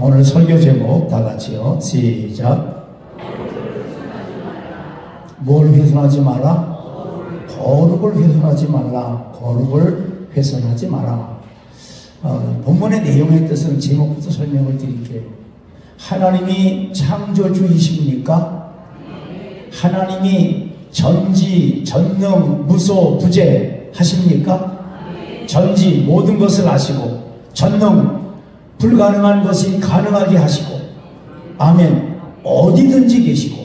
오늘 설교 제목 다 같이요. 시작. 뭘 훼손하지 마라? 거룩을 훼손하지 말라. 거룩을 훼손하지 마라. 본문의 내용의 뜻은 제목부터 설명을 드릴게요. 하나님이 창조주이십니까? 하나님이 전지, 전능, 무소, 부재 하십니까? 전지, 모든 것을 아시고, 전능, 불가능한 것이 가능하게 하시고, 아멘. 어디든지 계시고,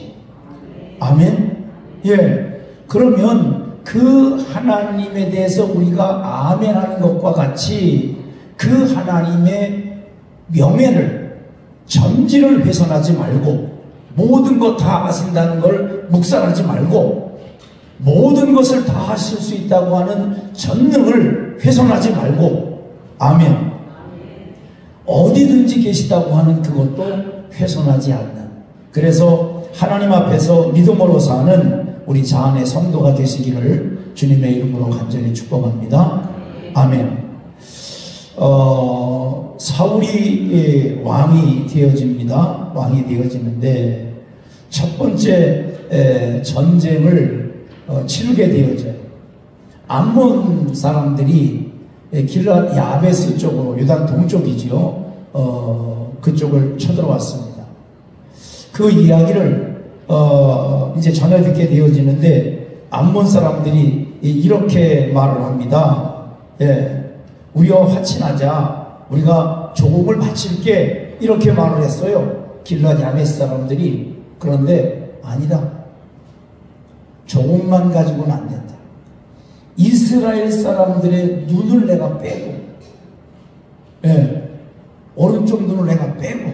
아멘. 예. 그러면 그 하나님에 대해서 우리가 아멘 하는 것과 같이 그 하나님의 명예를, 전지를 훼손하지 말고, 모든 것 다 아신다는 걸 묵살하지 말고, 모든 것을 다 하실 수 있다고 하는 전능을 훼손하지 말고, 아멘. 어디든지 계시다고 하는 그것도 훼손하지 않는, 그래서 하나님 앞에서 믿음으로 사는 우리 자안의 성도가 되시기를 주님의 이름으로 간절히 축복합니다. 아멘. 사울이 왕이 되어집니다. 왕이 되어지는데 첫 번째 전쟁을 치르게 되어져요. 암몬 사람들이 길앗 야베스 쪽으로, 요단 동쪽이지요. 그쪽을 쳐들어왔습니다. 그 이야기를 이제 전해 듣게 되어지는데 암몬 사람들이 이렇게 말을 합니다. 예, 우리와 화친하자. 우리가 조공을 바칠게. 이렇게 말을 했어요. 길앗 야베스 사람들이. 그런데 아니다. 조공만 가지고는 안 된다. 이스라엘 사람들의 눈을 내가 빼고, 예, 오른쪽 눈을 내가 빼고,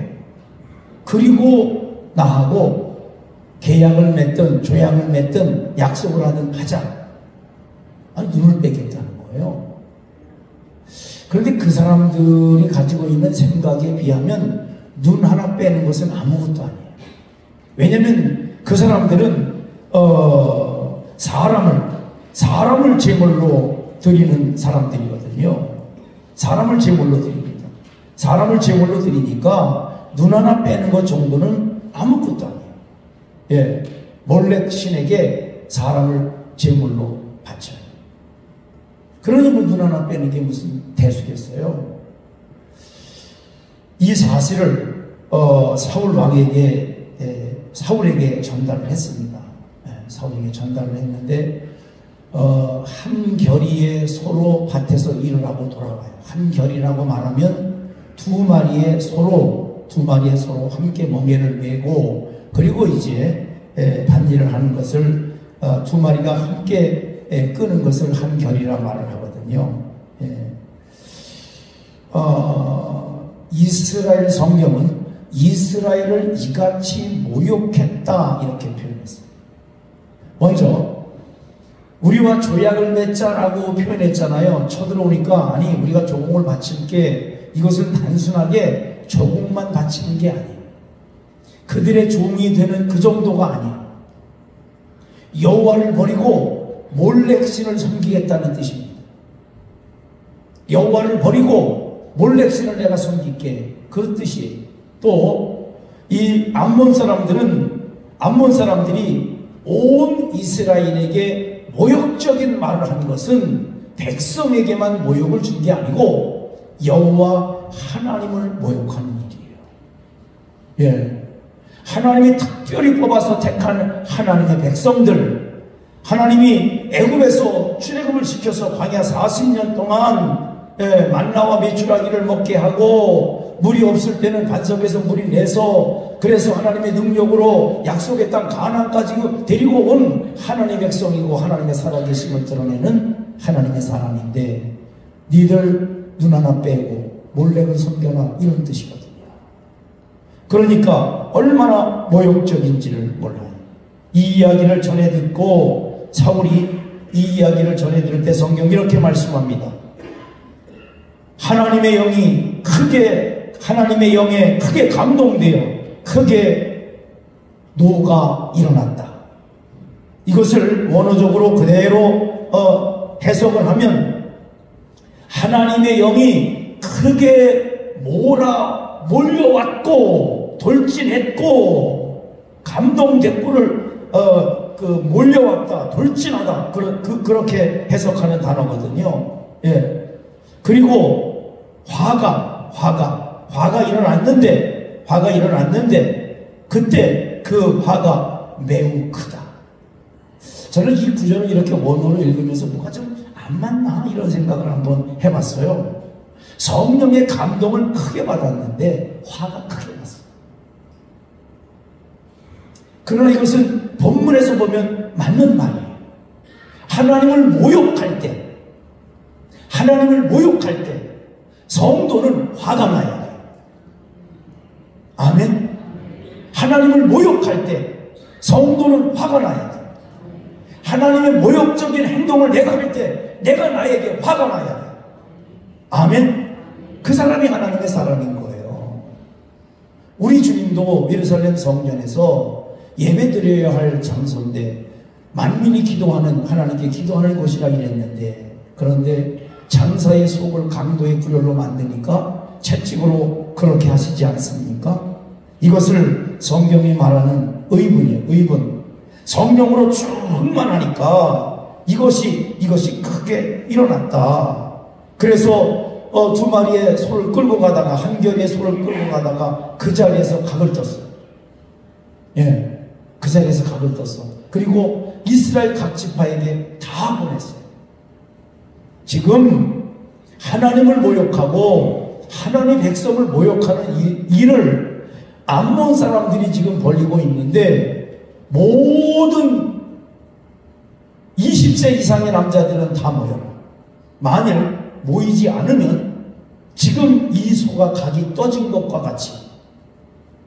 그리고 나하고 계약을 맺든 조약을 맺든 약속을 하든 하자. 아니, 눈을 빼겠다는 거예요. 그런데 그 사람들이 가지고 있는 생각에 비하면 눈 하나 빼는 것은 아무것도 아니에요. 왜냐면 그 사람들은 사람을 제물로 드리는 사람들이거든요. 사람을 제물로 드립니다. 사람을 제물로 드리니까 눈 하나 빼는 것 정도는 아무것도 아니에요. 예, 몰렉 신에게 사람을 제물로 바쳐요. 그러니 뭐 눈 하나 빼는 게 무슨 대수겠어요. 이 사실을 사울 왕에게, 사울에게 전달을 했습니다. 사울에게 전달을 했는데 한 결의의 소로 밭에서 일을 하고 돌아와요. 한 결의라고 말하면 두 마리의 소로 함께 멍에를 메고, 그리고 이제 밭일을 하는 것을 두 마리가 함께 끄는 것을 한 결의라 말을 하거든요. 이스라엘 성경은 이스라엘을 이같이 모욕했다 이렇게 표현했어요. 먼저 우리와 조약을 맺자라고 표현했잖아요. 쳐들어오니까 아니, 우리가 조공을 바칠게. 이것은 단순하게 조공만 바치는 게 아니에요. 그들의 종이 되는 그 정도가 아니에요. 여호와를 버리고 몰렉신을 섬기겠다는 뜻입니다. 여호와를 버리고 몰렉신을 내가 섬길게. 그 뜻이에요. 또 이 암몬 사람들이 온 이스라엘에게 모욕적인 말을 한 것은 백성에게만 모욕을 준 게 아니고 여호와 하나님을 모욕하는 일이에요. 예, 하나님이 특별히 뽑아서 택한 하나님의 백성들, 하나님이 애굽에서 출애굽을 시켜서 광야 40년 동안 만나와 메추라기를 먹게 하고, 물이 없을 때는 반석에서 물이 내서, 그래서 하나님의 능력으로 약속의 땅 가나안까지 데리고 온 하나님의 백성이고 하나님의 살아계심을 드러내는 하나님의 사람인데, 니들 눈 하나 빼고 몰렉을 섬겨라, 이런 뜻이거든요. 그러니까 얼마나 모욕적인지를 몰라요. 이 이야기를 전해 듣고 사울이 이 이야기를 전해 들을 때 성경 이렇게 말씀합니다. 하나님의 영에 크게 감동되어 크게 노가 일어났다. 이것을 원어적으로 그대로 해석을 하면 하나님의 영이 크게 몰려왔고 돌진했고 감동 대꾸를 몰려왔다, 돌진하다, 그렇게 해석하는 단어거든요. 예. 그리고 화가 일어났는데 그때 그 화가 매우 크다. 저는 이 구절을 이렇게 원어로 읽으면서 뭐가 좀 안 맞나 이런 생각을 한번 해봤어요. 성령의 감동을 크게 받았는데 화가 크게 났어요. 그러나 이것은 본문에서 보면 맞는 말이에요. 하나님을 모욕할 때 성도는 화가 나야 돼요. 아멘. 하나님을 모욕할 때 성도는 화가 나야 돼요. 하나님의 모욕적인 행동을 내가 할 때 내가 나에게 화가 나야 돼요. 아멘. 그 사람이 하나님의 사람인 거예요. 우리 주님도 예루살렘 성전에서 예배드려야 할 장소인데 만민이 기도하는, 하나님께 기도하는 곳이라 이랬는데, 그런데 장사의 속을 강도의 구렬로 만드니까 채찍으로 그렇게 하시지 않습니까? 이것을 성경이 말하는 의분이에요. 의분. 성령으로 충만하니까 이것이 크게 일어났다. 그래서 두 마리의 소를 끌고 가다가, 한 결의 소를 끌고 가다가 그 자리에서 각을 떴어요. 예, 그 자리에서 각을 떴어. 그리고 이스라엘 각 지파에게 다 보냈어요. 지금 하나님을 모욕하고 하나님의 백성을 모욕하는 일을 암몬 사람들이 지금 벌이고 있는데, 모든 20세 이상의 남자들은 다 모여라. 만일 모이지 않으면 지금 이 소가 각이 떠진 것과 같이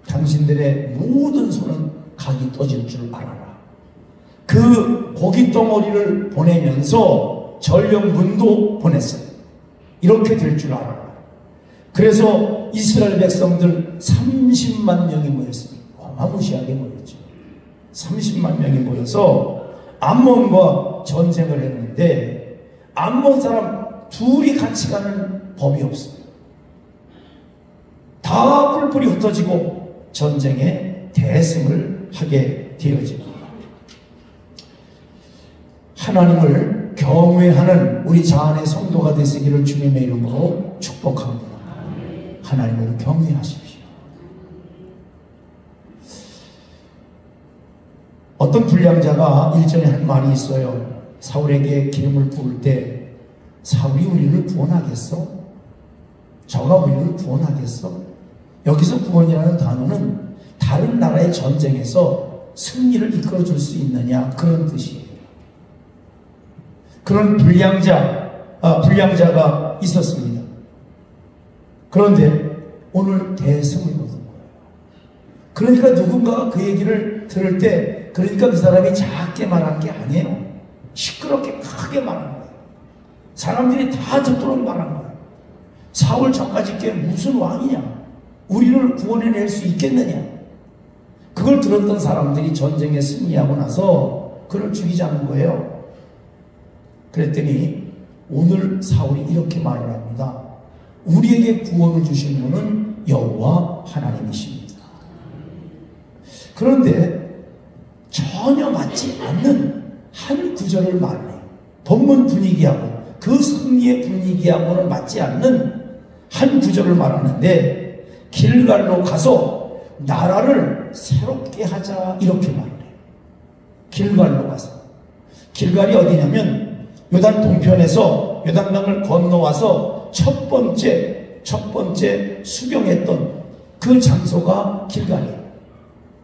당신들의 모든 소는 각이 떠질 줄 알아라. 그 고기 덩어리를 보내면서 전령문도 보냈어요. 이렇게 될 줄 알아라. 그래서 이스라엘 백성들 30만 명이 모였습니다. 어마무시하게 모였죠. 30만 명이 모여서 암몬과 전쟁을 했는데, 암몬 사람 둘이 같이 가는 법이 없어요. 다 뿔뿔이 흩어지고 전쟁에 대승을 하게 되어집니다. 하나님을 경외하는 우리 자안의 성도가 되시기를 주님의 이름으로 축복합니다. 하나님을 경외하십시오. 어떤 불량자가 일전에 한 말이 있어요. 사울에게 기름을 부을 때 사울이 우리를 구원하겠어? 저가 우리를 구원하겠어? 여기서 구원이라는 단어는 다른 나라의 전쟁에서 승리를 이끌어줄 수 있느냐, 그런 뜻이에요. 그런 불량자가 있었습니다. 그런데 오늘 대승을 거둔 거예요. 그러니까 누군가가 그 얘기를 들을 때, 그러니까 그 사람이 작게 말한 게 아니에요. 시끄럽게 크게 말한 거예요. 사람들이 다 듣도록 말한 거예요. 사울 저까지 게 무슨 왕이냐? 우리를 구원해낼 수 있겠느냐? 그걸 들었던 사람들이 전쟁에 승리하고 나서 그를 죽이자는 거예요. 그랬더니 오늘 사울이 이렇게 말을 합니다. 우리에게 구원을 주신 분은 여호와 하나님이십니다. 그런데 전혀 맞지 않는 한 구절을 말해요. 본문 분위기하고 그 승리의 분위기하고는 맞지 않는 한 구절을 말하는데, 길갈로 가서 나라를 새롭게 하자, 이렇게 말해요. 길갈로 가서. 길갈이 어디냐면 요단 동편에서 요단강을 건너와서 첫 번째 수경했던 그 장소가 길갈이에요.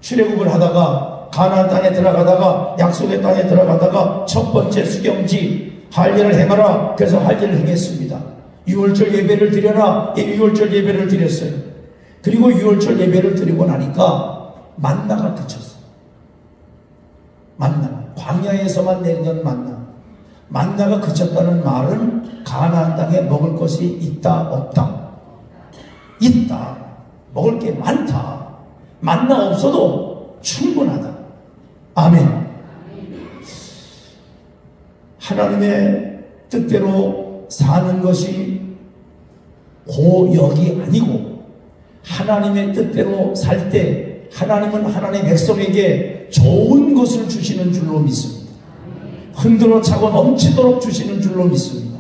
출애굽을 하다가 가나안 땅에 들어가다가 약속의 땅에 들어가다가 첫 번째 수경지 할례를 행하라. 그래서 할례를 행했습니다. 유월절 예배를 드려라. 유월절 예배를 드렸어요. 그리고 유월절 예배를 드리고 나니까 만나가 그쳤어요. 만나, 광야에서만 내리던 만나가 그쳤다는 말은 가나안 땅에 먹을 것이 있다 없다? 있다. 먹을 게 많다. 만나 없어도 충분하다. 아멘. 하나님의 뜻대로 사는 것이 고역이 아니고 하나님의 뜻대로 살 때 하나님은 하나님의 백성에게 좋은 것을 주시는 줄로 믿습니다. 흔들어 차고 넘치도록 주시는 줄로 믿습니다.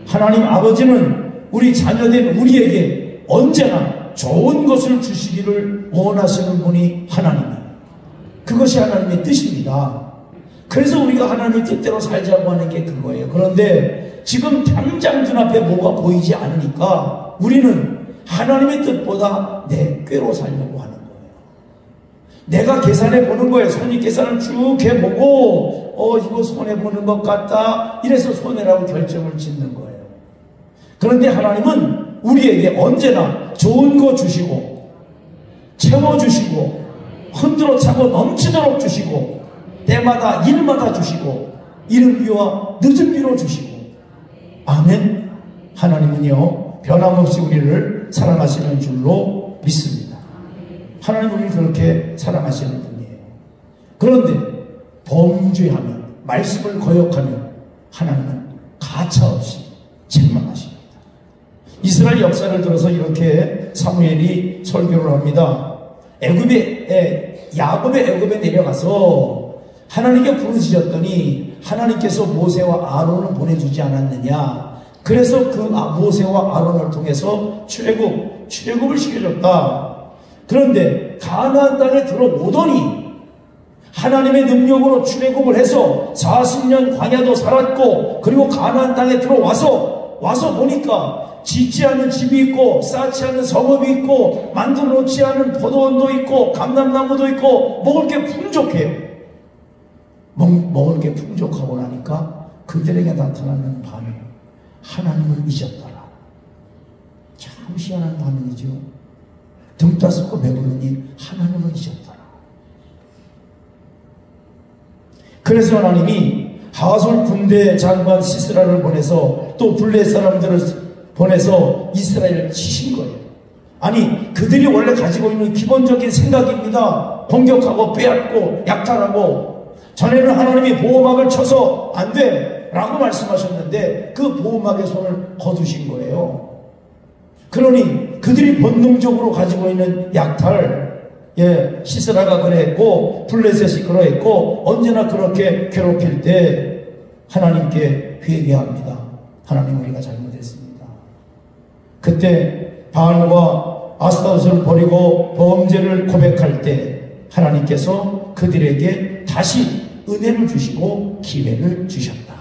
하나님 아버지는 우리 자녀된 우리에게 언제나 좋은 것을 주시기를 원하시는 분이 하나님이에요. 그것이 하나님의 뜻입니다. 그래서 우리가 하나님의 뜻대로 살자고 하는 게 그거예요. 그런데 지금 당장 눈앞에 뭐가 보이지 않으니까 우리는 하나님의 뜻보다 내 꾀로 살려고 하는 거예요. 내가 계산해 보는 거예요. 손익 계산을 쭉 해보고 이거 손해보는 것 같다 이래서 손해라고 결정을 짓는 거예요. 그런데 하나님은 우리에게 언제나 좋은 거 주시고 채워주시고 흔들어 차고 넘치도록 주시고 때마다 일마다 주시고 이른 비와 늦은 비로 주시고 아멘. 하나님은요 변함없이 우리를 사랑하시는 줄로 믿습니다. 하나님 우리를 그렇게 사랑하시는 분이에요. 그런데 범죄하면 말씀을 거역하면 하나님은 가차없이 책망하십니다. 이스라엘 역사를 들어서 이렇게 사무엘이 설교를 합니다. 야곱의 애굽에 내려가서 하나님께 부르짖었더니 하나님께서 모세와 아론을 보내주지 않았느냐. 그래서 그 모세와 아론을 통해서 출애굽을 시켜줬다. 그런데 가나안 땅에 들어오더니 하나님의 능력으로 출애굽을 해서 40년 광야도 살았고 그리고 가나안 땅에 들어와서 보니까 짓지 않은 집이 있고 쌓지 않은 성읍이 있고 만들어 놓지 않은 포도원도 있고 감람나무도 있고 먹을 게 풍족해요. 먹을 게 풍족하고 나니까 그들에게 나타나는 반응, 하나님을 잊었더라. 참 희한한 반응이죠. 등 따스고 배부르니 하나님을 잊었더라. 그래서 하나님이 하솔 군대 장관 시스라를 보내서 또 블레 사람들을 보내서 이스라엘을 치신 거예요. 아니 그들이 원래 가지고 있는 기본적인 생각입니다. 공격하고 빼앗고 약탈하고 전에는 하나님이 보호막을 쳐서 안 돼 라고 말씀하셨는데 그 보호막의 손을 거두신 거예요. 그러니 그들이 본능적으로 가지고 있는 약탈, 시스라가 그랬고 블레셋이 그러했고 언제나 그렇게 괴롭힐 때 하나님께 회개합니다. 하나님 우리가 잘못했습니다. 그때 바알과 아스타롯을 버리고 범죄를 고백할 때 하나님께서 그들에게 다시 은혜를 주시고 기회를 주셨다.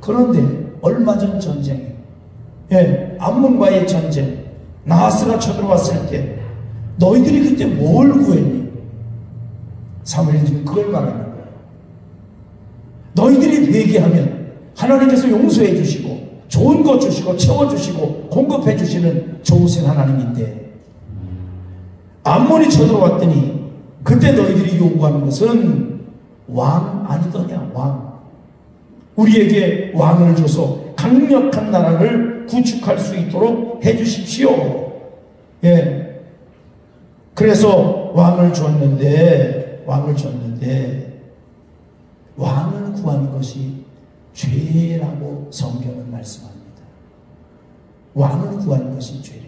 그런데 얼마 전 전쟁에 암몬과의 전쟁 나하스가 쳐들어왔을 때 너희들이 그때 뭘 구했니? 사무엘이 지금 그걸 말하는 거예요. 너희들이 회개하면 하나님께서 용서해 주시고 좋은 것 주시고 채워주시고 공급해 주시는 좋으신 하나님인데 암몬이 쳐들어왔더니 그때 너희들이 요구하는 것은 왕 아니더냐. 왕. 우리에게 왕을 줘서 강력한 나라를 구축할 수 있도록 해주십시오. 그래서 왕을 줬는데 왕을 구하는 것이 죄라고 성경은 말씀합니다. 왕을 구하는 것이 죄래요.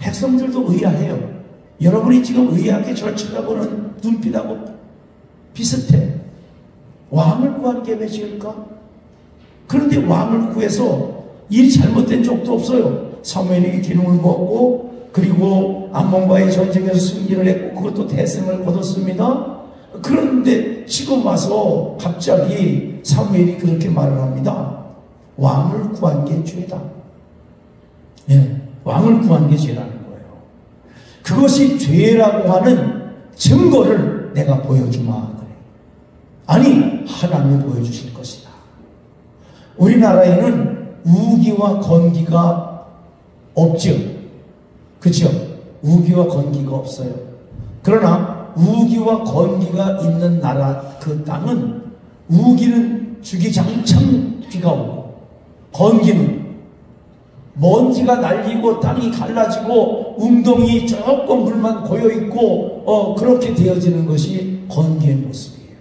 백성들도 의아해요. 여러분이 지금 의아하게 절 쳐다보는 눈빛하고 비슷해. 왕을 구하는 게 왜 죄일까? 그런데 왕을 구해서 일이 잘못된 적도 없어요. 사무엘이 기름을 부었고 그리고 암몬과의 전쟁에서 승리를 했고 그것도 대승을 거뒀습니다. 그런데 지금 와서 갑자기 사무엘이 그렇게 말을 합니다. 왕을 구한 게 죄다. 왕을 구한 게 죄라는 거예요. 그것이 죄라고 하는 증거를 내가 보여주마. 그래. 아니 하나님이 보여주실 것이다. 우리나라에는 우기와 건기가 없죠. 그렇죠? 우기와 건기가 없어요. 그러나 우기와 건기가 있는 나라 그 땅은 우기는 주기장창 비가 오고 건기는 먼지가 날리고 땅이 갈라지고 웅덩이 조금 물만 고여있고 그렇게 되어지는 것이 건기의 모습이에요.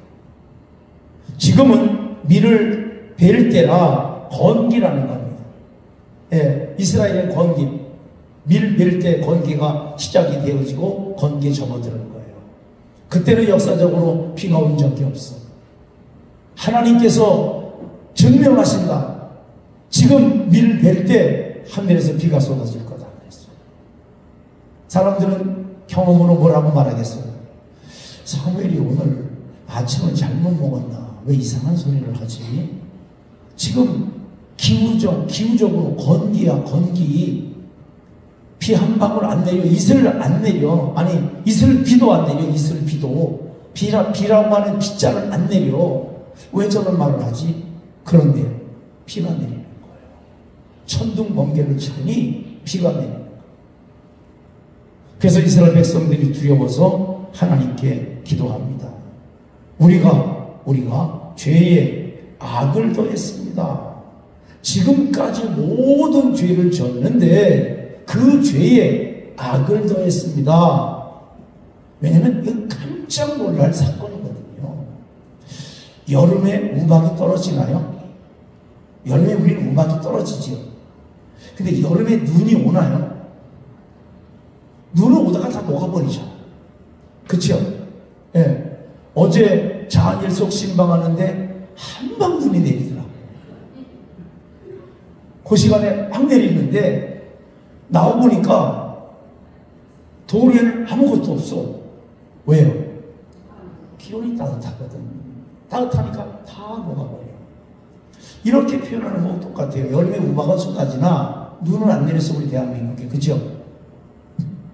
지금은 밀을 벨 때라 건기라는 겁니다. 이스라엘은 건기. 밀 벨 때 건기가 시작이 되어지고 건기에 접어드는 거예요. 그때는 역사적으로 비가 온 적이 없어. 하나님께서 증명하신다. 지금 밀 벨 때 하늘에서 비가 쏟아질 거다 그랬어요. 사람들은 경험으로 뭐라고 말하겠어요? 사무엘이 오늘 아침을 잘못 먹었나? 왜 이상한 소리를 하지? 지금 기후적으로 건기야, 건기. 비 한 방울 안 내려, 이슬 안 내려. 아니, 이슬 비도 안 내려, 이슬 비도. 비라고 하는 빗자를 안 내려. 왜 저런 말을 하지? 그런데 비가 내리는 거예요. 천둥 번개를 치니 비가 내리는 거예요. 그래서 이스라엘 백성들이 두려워서 하나님께 기도합니다. 우리가 죄에 악을 더했습니다. 지금까지 모든 죄를 졌는데 그 죄에 악을 더했습니다. 왜냐하면 이건 깜짝 놀랄 사건이거든요. 여름에 우박이 떨어지나요? 여름에 우리는 우박이 떨어지죠. 근데 여름에 눈이 오나요? 눈은 오다가 다 녹아버리죠. 그쵸? 예. 어제 자한일속 신방하는데 한방 눈이 내리더라고요. 그 시간에 막 내리는데 나와보니까 도로에는 아무것도 없어. 왜요? 기온이 따뜻하거든. 따뜻하니까 다 녹아버려요. 이렇게 표현하는 거하고 똑같아요. 여름에 우박은 쏟아지나 눈은 안 내려서 우리 대한민국에. 그죠?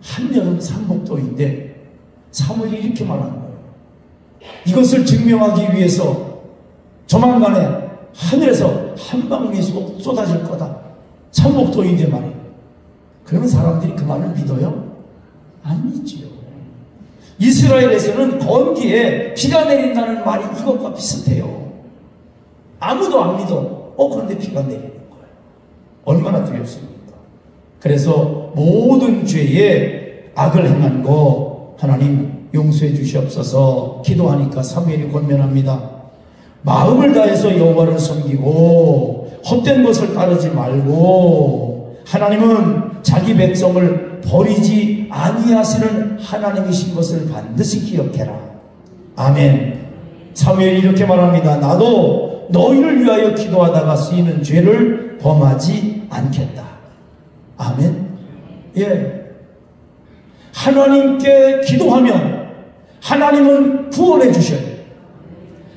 한여름 삼복도인데 사무엘이 이렇게 말하는 거예요. 이것을 증명하기 위해서 조만간에 하늘에서 한 방울이 쏟아질 거다. 삼복도인데 말이에요. 그러면 사람들이 그 말을 믿어요? 안 믿지요. 이스라엘에서는 건기에 비가 내린다는 말이 이것과 비슷해요. 아무도 안 믿어. 그런데 비가 내리는 거예요. 얼마나 두렵습니까? 그래서 모든 죄에 악을 행한 거 하나님 용서해 주시옵소서. 기도하니까 사무엘이 권면합니다. 마음을 다해서 여호와를 섬기고 헛된 것을 따르지 말고 하나님은 자기 백성을 버리지 아니하시는 하나님이신 것을 반드시 기억해라. 아멘. 사무엘이 이렇게 말합니다. 나도 너희를 위하여 기도하다가 쓰이는 죄를 범하지 않겠다. 아멘. 예. 하나님께 기도하면 하나님은 구원해 주셔요.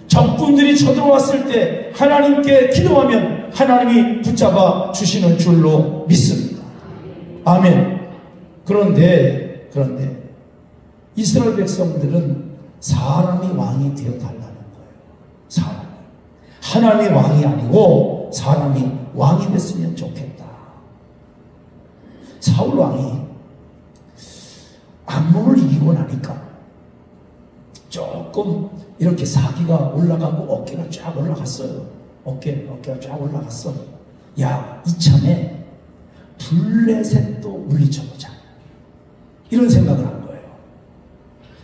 적군들이 쳐들어왔을 때 하나님께 기도하면 하나님이 붙잡아 주시는 줄로 믿습니다. 아멘. 그런데 이스라엘 백성들은 사람이 왕이 되어달라는 거예요. 사람이. 하나님이 왕이 아니고 사람이 왕이 됐으면 좋겠다. 사울 왕이 암몬을 이기고 나니까 조금 이렇게 사기가 올라가고 어깨가 쫙 올라갔어요. 어깨가 쫙 올라갔어. 야, 이참에 블레셋도 물리쳐보자. 이런 생각을 한 거예요.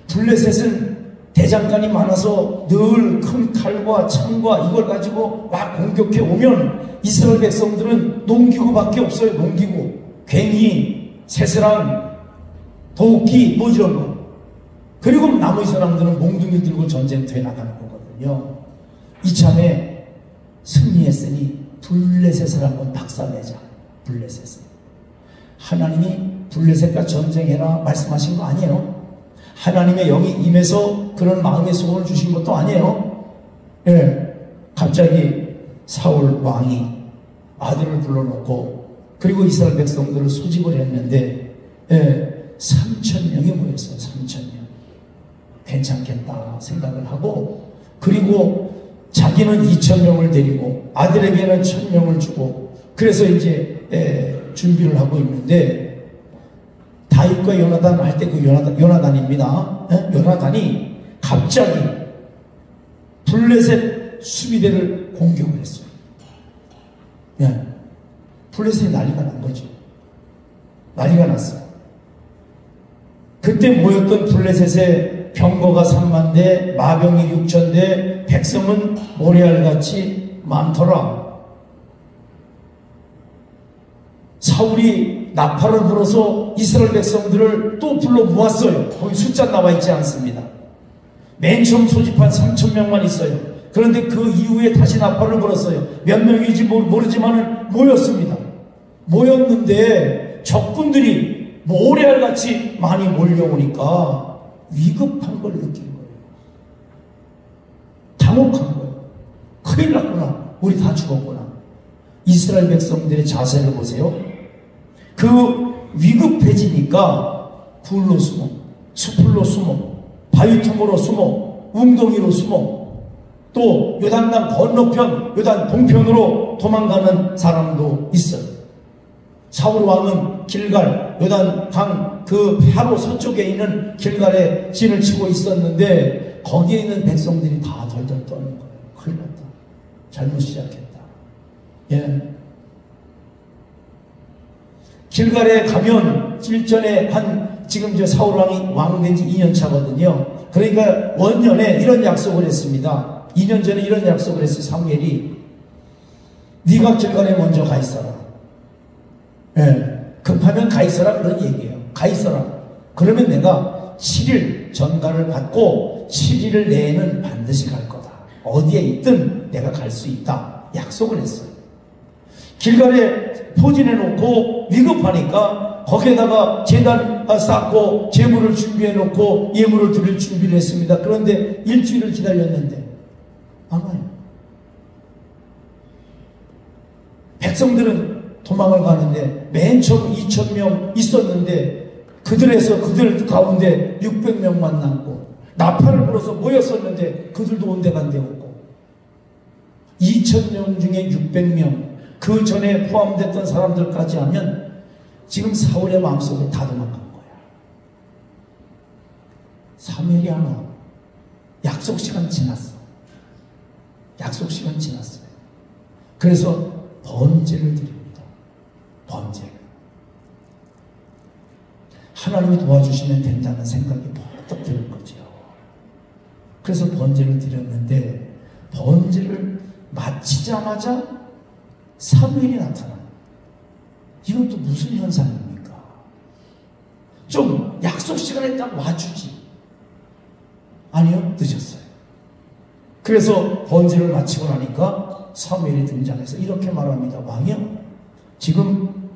블레셋은 대장간이 많아서 늘 큰 칼과 창과 이걸 가지고 막 공격해 오면 이스라엘 백성들은 농기구밖에 없어요. 농기구. 괭이, 새스랑, 도끼 뭐 이런 거. 그리고 나머지 사람들은 몽둥이 들고 전쟁터에 나가는 거거든요. 이참에 승리했으니 블레셋을 한번 박살내자. 블레셋을. 하나님이 블레셋과 전쟁해라 말씀하신 거 아니에요. 하나님의 영이 임해서 그런 마음의 소원을 주신 것도 아니에요. 예. 갑자기 사울 왕이 아들을 불러놓고 그리고 이스라엘 백성들을 소집을 했는데 3,000명이 모였어요. 3,000명. 괜찮겠다 생각을 하고 그리고 자기는 2,000명을 데리고 아들에게는 1,000명을 주고 그래서 이제 준비를 하고 있는데 다윗과 요나단 할 때 그 요나단입니다. 요나단이 갑자기 블레셋 수비대를 공격을 했어요. 블레셋이 난리가 난 거죠. 난리가 났어요. 그때 모였던 블레셋의 병거가 3만 대, 마병이 6천 대, 백성은 모래알같이 많더라. 사울이 나팔을 불어서 이스라엘 백성들을 또 불러 모았어요. 거기 숫자 나와 있지 않습니다. 맨 처음 소집한 3,000명만 있어요. 그런데 그 이후에 다시 나팔을 불었어요. 몇 명인지 모르지만 모였습니다. 모였는데 적군들이 모래알같이 많이 몰려오니까 위급한 걸 느낀 거예요. 당혹한 거예요. 큰일 났구나. 우리 다 죽었구나. 이스라엘 백성들의 자세를 보세요. 그 위급해지니까 굴로 숨어, 수풀로 숨어, 바위틈으로 숨어, 웅덩이로 숨어, 또 요단강 건너편, 요단 동편으로 도망가는 사람도 있어요. 사울 왕은 길갈, 요단강 그 바로 서쪽에 있는 길갈에 진을 치고 있었는데 거기에 있는 백성들이 다 덜덜 떠는 거예요. 큰일 났다. 잘못 시작했다. 예. 길갈에 가면 일전에 지금 저 사울 왕이 왕 된 지 2년 차거든요. 그러니까 원년에 이런 약속을 했습니다. 2년 전에 이런 약속을 했어요. 사무엘이 네가 길갈에 먼저 가 있어라. 예. 급하면 가 있어라 그런 얘기예요. 가 있어라. 그러면 내가 7일 전가를 받고 7일 내에는 반드시 갈 거다. 어디에 있든 내가 갈 수 있다. 약속을 했어요. 길갈에 포진해 놓고 위급하니까 거기에다가 제단 쌓고 제물을 준비해 놓고 예물을 드릴 준비를 했습니다. 그런데 일주일을 기다렸는데 안 와요. 백성들은 도망을 가는데 맨 처음 2,000명 있었는데 그들 가운데 600명만 남고 나팔을 불어서 모였었는데 그들도 온데간데 없고 2,000명 중에 600명 그 전에 포함됐던 사람들까지 하면 지금 사울의 마음속에 다 도망간 거야. 사무엘이 안 와. 약속 시간 지났어. 약속 시간 지났어요. 그래서 번제를 드립니다. 번제. 하나님이 도와주시면 된다는 생각이 퍽 드는 거죠. 그래서 번제를 드렸는데 번제를 마치자마자 사무엘이 나타나. 이건 또 무슨 현상입니까? 좀 약속 시간에 딱 와주지. 아니요, 늦었어요. 그래서 번제를 마치고 나니까 사무엘이 등장해서 이렇게 말합니다. 왕이요, 지금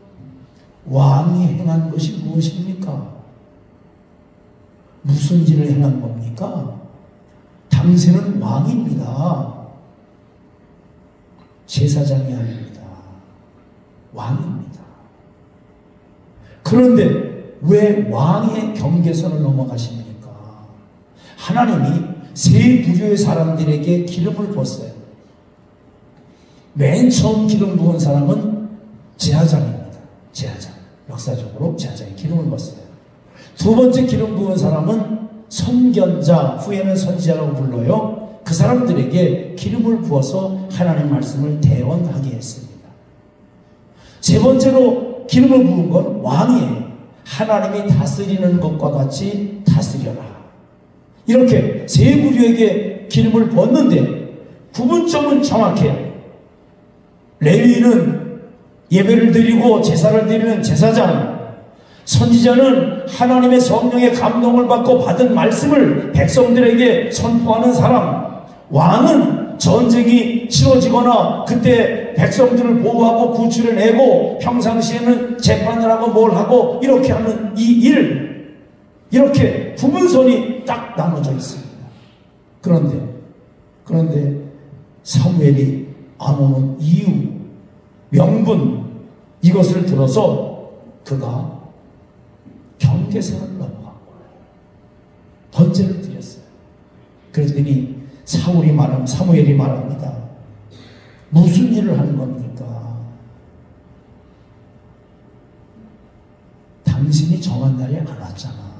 왕이 행한 것이 무엇입니까? 무슨 일을 행한 겁니까? 당신은 왕입니다. 제사장이 아닙니다. 왕입니다. 그런데 왜 왕의 경계선을 넘어가십니까? 하나님이 세 부류의 사람들에게 기름을 부었어요. 맨 처음 기름 부은 사람은 제사장입니다. 제사장. 역사적으로 제사장이 기름을 부었어요. 두 번째 기름 부은 사람은 선견자, 후에는 선지자라고 불러요. 그 사람들에게 기름을 부어서 하나님 말씀을 대언하게 했습니다. 세 번째로 기름을 부은 건 왕이에요. 하나님이 다스리는 것과 같이 다스려라. 이렇게 세 부류에게 기름을 부었는데 구분점은 정확해요. 레위인은 예배를 드리고 제사를 드리는 제사장, 선지자는 하나님의 성령의 감동을 받고 받은 말씀을 백성들에게 선포하는 사람, 왕은 전쟁이 치러지거나 그때 백성들을 보호하고 구출해내고 평상시에는 재판을 하고 뭘 하고 이렇게 하는 이 일, 이렇게 구분선이 딱 나눠져 있습니다. 그런데 사무엘이 안 오는 이유, 명분, 이것을 들어서 그가 경계선을 넘어간 거예요. 번제를 드렸어요. 그랬더니 사무엘이 말합니다. 무슨 일을 하는 겁니까? 당신이 정한 날에 안 왔잖아.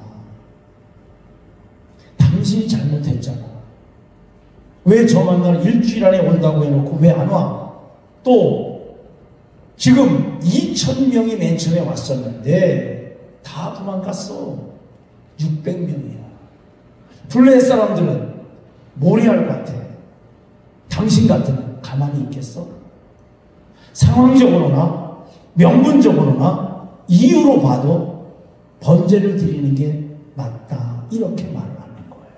당신이 잘못했잖아. 왜 정한 날 일주일 안에 온다고 해놓고 왜 안 와? 또 지금 2,000명이 맨 처음에 왔었는데 다 도망갔어. 600명이야. 블레셋 사람들은 모래알 같아. 당신 같으면 가만히 있겠어? 상황적으로나 명분적으로나 이유로 봐도 번제를 드리는 게 맞다, 이렇게 말을 하는 거예요.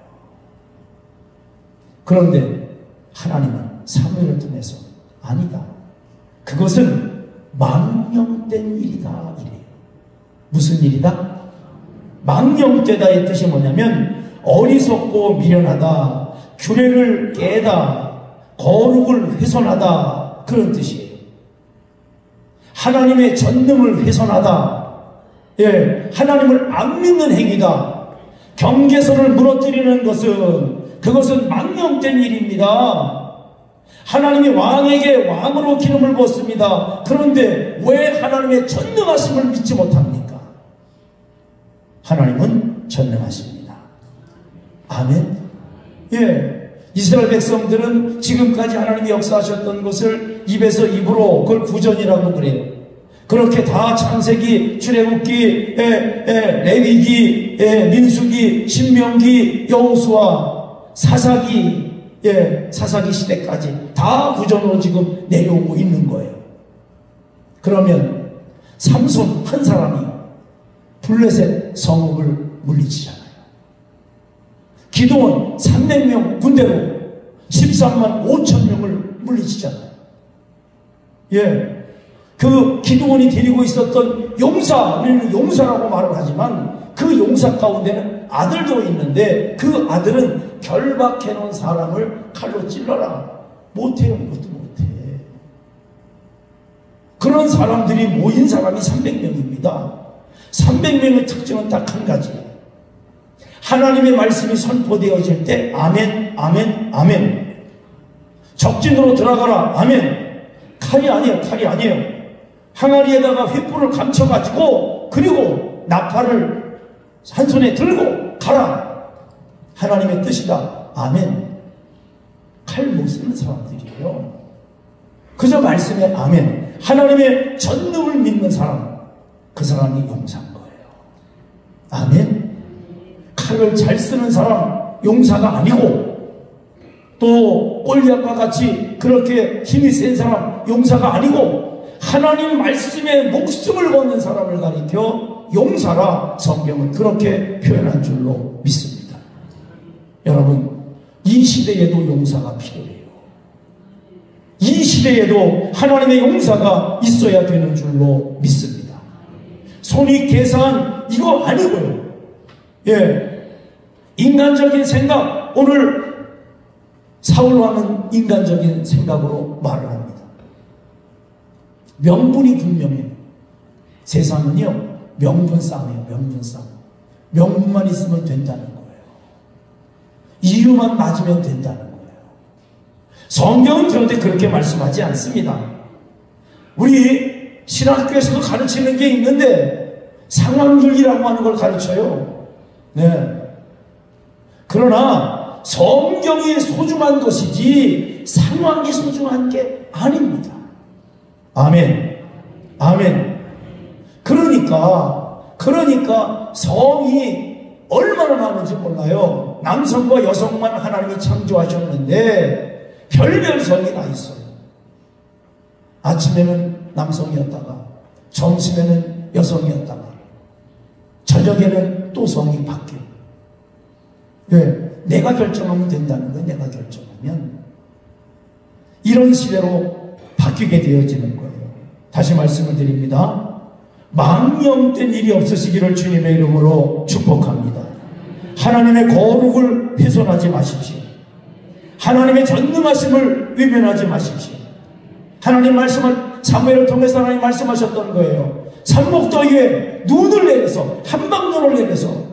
그런데 하나님은 사무엘을 통해서 아니다, 그것은 망령된 일이다 이래요. 무슨 일이다? 망령되다의 뜻이 뭐냐면 어리석고 미련하다, 규례를 깨다, 거룩을 훼손하다, 그런 뜻이에요. 하나님의 전능을 훼손하다, 예, 하나님을 안 믿는 행위다. 경계선을 무너뜨리는 것은, 그것은 망령된 일입니다. 하나님이 왕에게 왕으로 기름을 부었습니다. 그런데 왜 하나님의 전능하심을 믿지 못합니까? 하나님은 전능하십니다. 아멘. 예, 이스라엘 백성들은 지금까지 하나님이 역사하셨던 것을 입에서 입으로 그걸 구전이라고 그래요. 그렇게 다 창세기, 출애굽기, 레위기, 민수기, 신명기, 여호수아, 사사기, 사사기 시대까지 다 구전으로 지금 내려오고 있는 거예요. 그러면 삼손 한 사람이 블레셋 성읍을 물리치잖아요. 기드온 300명 군대로 13만 5천 명을 물리치잖아요. 예, 그 기드온이 데리고 있었던 용사, 우리는 용사라고 말을 하지만 그 용사 가운데는 아들도 있는데 그 아들은 결박해 놓은 사람을 칼로 찔러라, 못해요. 이것도 못해. 그런 사람들이 모인 사람이 300명입니다. 300명의 특징은 딱 한 가지예요. 하나님의 말씀이 선포되어질 때 아멘, 아멘, 아멘. 적진으로 들어가라, 아멘. 칼이 아니에요, 칼이 아니에요. 항아리에다가 횃불을 감춰가지고 그리고 나팔을 한 손에 들고 가라. 하나님의 뜻이다, 아멘. 칼 못 쓰는 사람들이에요. 그저 말씀에 아멘. 하나님의 전능을 믿는 사람, 그 사람이 용사인 거예요. 아멘. 칼을 잘 쓰는 사람 용사가 아니고, 또 골리앗과 같이 그렇게 힘이 센 사람 용사가 아니고, 하나님 말씀에 목숨을 거는 사람을 가리켜 용사라 성경은 그렇게 표현한 줄로 믿습니다. 여러분, 이 시대에도 용사가 필요해요. 이 시대에도 하나님의 용사가 있어야 되는 줄로 믿습니다. 손익 계산 이거 아니고요. 예, 인간적인 생각, 오늘 사울왕은 인간적인 생각으로 말을 합니다. 명분이 분명해요. 세상은요, 명분 싸움이에요. 명분 싸움. 명분만 있으면 된다는 거예요. 이유만 맞으면 된다는 거예요. 성경은 그런데 그렇게 말씀하지 않습니다. 우리 신학교에서도 가르치는 게 있는데 상황윤리라고 하는 걸 가르쳐요. 네. 그러나 성경이 소중한 것이지 상황이 소중한 게 아닙니다. 아멘. 아멘. 그러니까 성이 얼마나 많은지 몰라요. 남성과 여성만 하나님이 창조하셨는데 별별 성이 다 있어요. 아침에는 남성이었다가 점심에는 여성이었다가 저녁에는 또 성이 바뀌어요. 왜? 내가 결정하면 된다는 건 내가 결정하면 이런 시대로 바뀌게 되어지는 거예요. 다시 말씀을 드립니다. 망령된 일이 없으시기를 주님의 이름으로 축복합니다. 하나님의 거룩을 훼손하지 마십시오. 하나님의 전능하심을 외면하지 마십시오. 하나님 말씀을 사무엘을 통해서 하나님 말씀하셨던 거예요. 산목더위에 눈을 내려서 한방눈을 내려서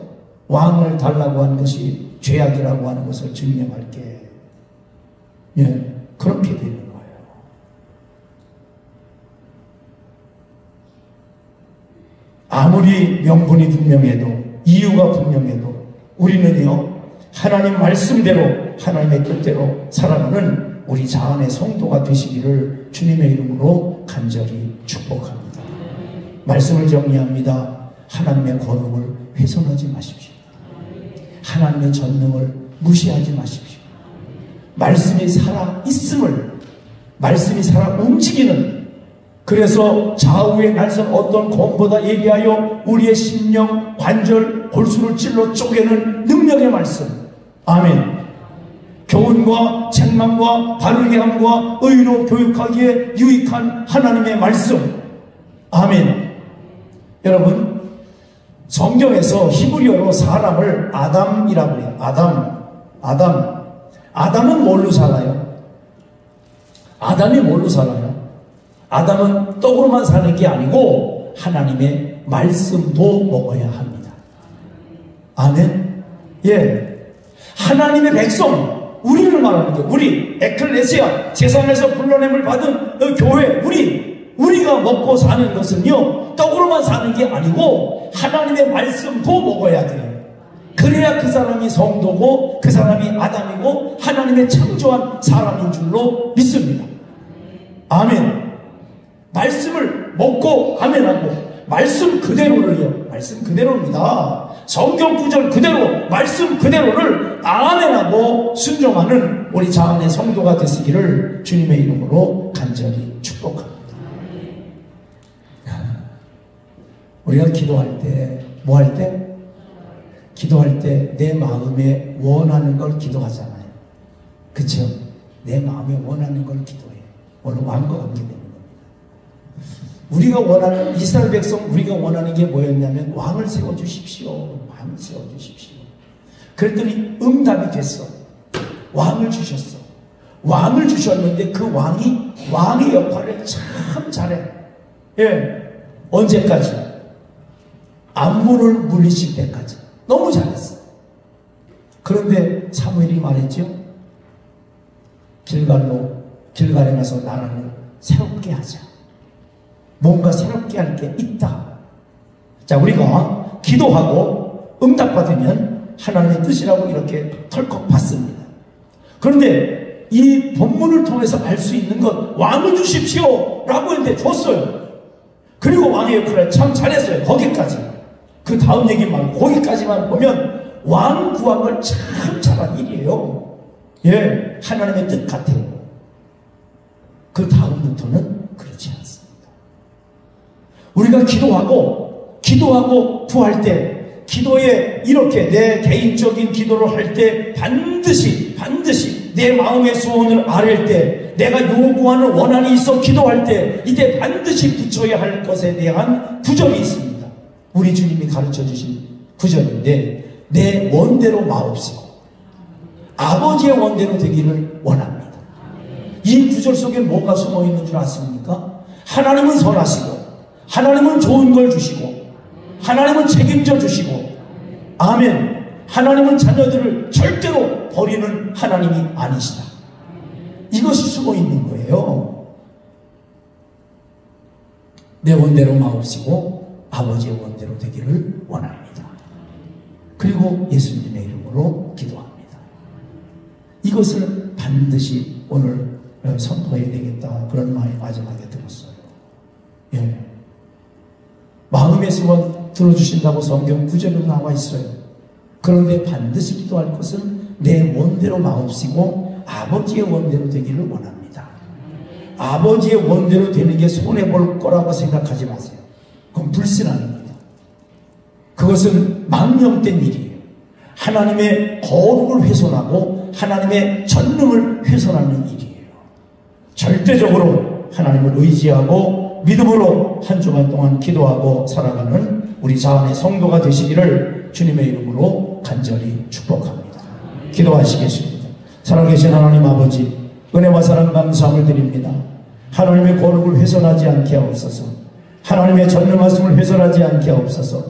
왕을 달라고 하는 것이 죄악이라고 하는 것을 증명할게. 예, 그렇게 되는 거예요. 아무리 명분이 분명해도 이유가 분명해도 우리는요, 하나님 말씀대로 하나님의 뜻대로 살아가는 우리 자안의 성도가 되시기를 주님의 이름으로 간절히 축복합니다. 말씀을 정리합니다. 하나님의 거룩을 훼손하지 마십시오. 하나님의 전능을 무시하지 마십시오. 말씀이 살아 있음을, 말씀이 살아 움직이는 그래서 좌우에 날선 어떤 검보다 예리하여 우리의 심령, 관절, 골수를 찔러 쪼개는 능력의 말씀. 아멘. 교훈과 책망과 바르게 함과 의로 교육하기에 유익한 하나님의 말씀. 아멘. 여러분, 성경에서 히브리어로 사람을 아담이라고 해요. 아담은 뭘로 살아요? 아담이 뭘로 살아요? 아담은 떡으로만 사는 게 아니고 하나님의 말씀도 먹어야 합니다. 아멘. 예. 하나님의 백성, 우리를 말하는 거예요. 우리 에클레시아, 세상에서 불러냄을 받은 그 교회, 우리가 먹고 사는 것은요, 떡으로만 사는 게 아니고 하나님의 말씀도 먹어야 돼요. 그래야 그 사람이 성도고 그 사람이 아담이고 하나님의 창조한 사람인 줄로 믿습니다. 아멘. 말씀을 먹고 아멘하고, 말씀 그대로를요, 말씀 그대로입니다. 성경 구절 그대로, 말씀 그대로를 아멘하고 순종하는 우리 자안의 성도가 되시기를 주님의 이름으로 간절히 축복합니다. 우리가 기도할 때, 뭐 할 때? 기도할 때 내 마음에 원하는 걸 기도하잖아요. 그쵸? 내 마음에 원하는 걸 기도해. 오늘 왕과 관계되는 겁니다. 우리가 원하는, 이스라엘 백성, 우리가 원하는 게 뭐였냐면, 왕을 세워주십시오. 왕을 세워주십시오. 그랬더니 응답이 됐어. 왕을 주셨어. 왕을 주셨는데 그 왕이 왕의 역할을 참 잘해. 예. 언제까지? 암몬을 물리칠 때까지. 너무 잘했어. 그런데 사무엘이 말했죠. 길갈에 가서 나라를 새롭게 하자. 뭔가 새롭게 할 게 있다. 자, 우리가 기도하고 응답받으면 하나님의 뜻이라고 이렇게 털컥 받습니다. 그런데 이 본문을 통해서 알 수 있는 것, 왕을 주십시오 라고 했는데 줬어요. 그리고 왕의 역할을 참 잘했어요. 거기까지. 그 다음 얘기 말고 거기까지만 보면 왕 구한 걸 참 잘한 일이에요. 예, 하나님의 뜻 같아요. 그 다음부터는 그렇지 않습니다. 우리가 기도하고 구할 때, 기도에 이렇게 내 개인적인 기도를 할 때 반드시 내 마음의 소원을 아뢰을 때, 내가 요구하는 원한이 있어 기도할 때, 이때 반드시 붙여야 할 것에 대한 구절이 있습니다. 우리 주님이 가르쳐 주신 구절인데, 내 원대로 마옵시고 아버지의 원대로 되기를 원합니다. 이 구절 속에 뭐가 숨어 있는 줄 아십니까? 하나님은 선하시고, 하나님은 좋은 걸 주시고, 하나님은 책임져 주시고, 아멘. 하나님은 자녀들을 절대로 버리는 하나님이 아니시다. 이것이 숨어 있는 거예요. 내 원대로 마옵시고 아버지의 원대로 되기를 원합니다. 그리고 예수님의 이름으로 기도합니다. 이것을 반드시 오늘 선포해야 되겠다, 그런 마음이 마지막에 들었어요. 예. 마음의 소원 들어주신다고 성경 구절로 나와 있어요. 그런데 반드시 기도할 것은 내 원대로 마옵시고 아버지의 원대로 되기를 원합니다. 아버지의 원대로 되는 게 손해볼 거라고 생각하지 마세요. 그건 불신앙입니다. 그것은 망령된 일이에요. 하나님의 거룩을 훼손하고 하나님의 전능을 훼손하는 일이에요. 절대적으로 하나님을 의지하고 믿음으로 한 주간 동안 기도하고 살아가는 우리 자안의 성도가 되시기를 주님의 이름으로 간절히 축복합니다. 기도하시겠습니다. 살아계신 하나님 아버지, 은혜와 사랑 감사함을 드립니다. 하나님의 거룩을 훼손하지 않게 하옵소서. 하나님의 전능하심을 훼손하지 않게 하옵소서.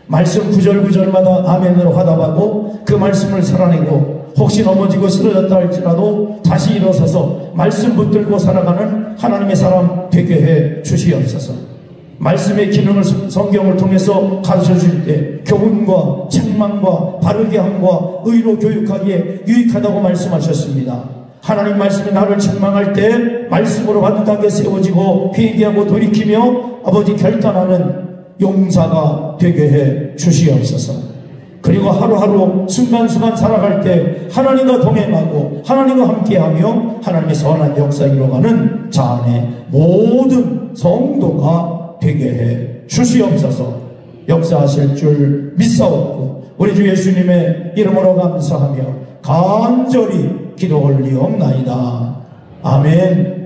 말씀 구절구절마다 아멘으로 화답하고 그 말씀을 살아내고, 혹시 넘어지고 쓰러졌다 할지라도 다시 일어서서 말씀 붙들고 살아가는 하나님의 사람 되게 해 주시옵소서. 말씀의 기능을 성경을 통해서 가르쳐 줄 때 교훈과 책망과 바르게 함과 의로 교육하기에 유익하다고 말씀하셨습니다. 하나님 말씀이 나를 책망할 때 말씀으로 반듯하게 세워지고 회개하고 돌이키며 아버지 결단하는 용사가 되게 해 주시옵소서. 그리고 하루하루 순간순간 살아갈 때 하나님과 동행하고 하나님과 함께하며 하나님의 선한 역사 이뤄가는 자 안에 모든 성도가 되게 해 주시옵소서. 역사하실 줄 믿사옵고 우리 주 예수님의 이름으로 감사하며 간절히 기도 올리옵나이다. 아멘.